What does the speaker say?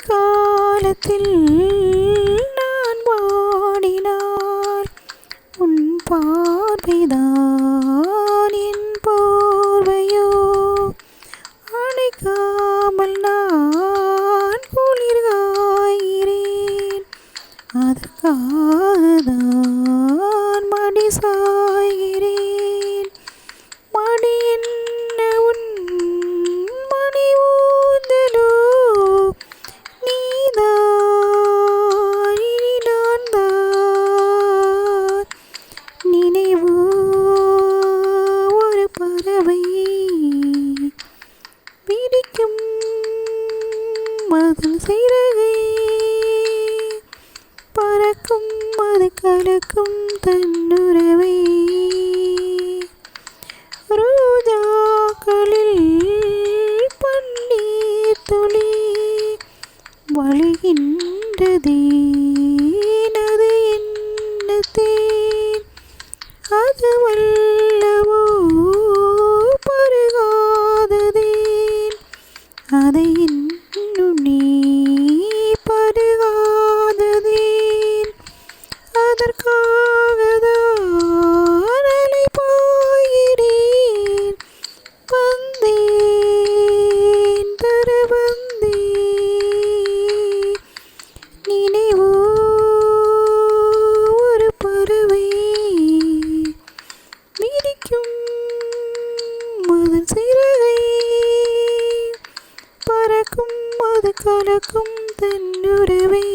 காலத்தில் நான் வாடினால் உன் பார்வைதான் என் போர்வையோ. அணைக்காமல் நான் குளிர்காய்கிறேன், அதற்காகத்தான் மடி சாய்கிறேன். மடி என்ன உன் மணி ஊந்தலோ, நீதான் இனி நான் தான். நினைவோ ஒரு பறவை, பிடிக்கும் அதன் சிறகை, பறக்கும் அது கலக்கும் தன்னுறவை. ரோஜாக்களில் பன்னீர் துளி வழிகின்றதே, அது என்ன தேன்? அது வல்லவோ பருகாததேன்? அதை இன்னும் நீ பருகாததேன்? அதற்காகத்தான் அலைபாய்கிறேன். வந்தேன் தர வந்தேன். நினைவோ ஒரு பறவை, விரிக்கும் அதன் சிறகை, பறக்கும் அது கலக்கும் தன்னுறவை.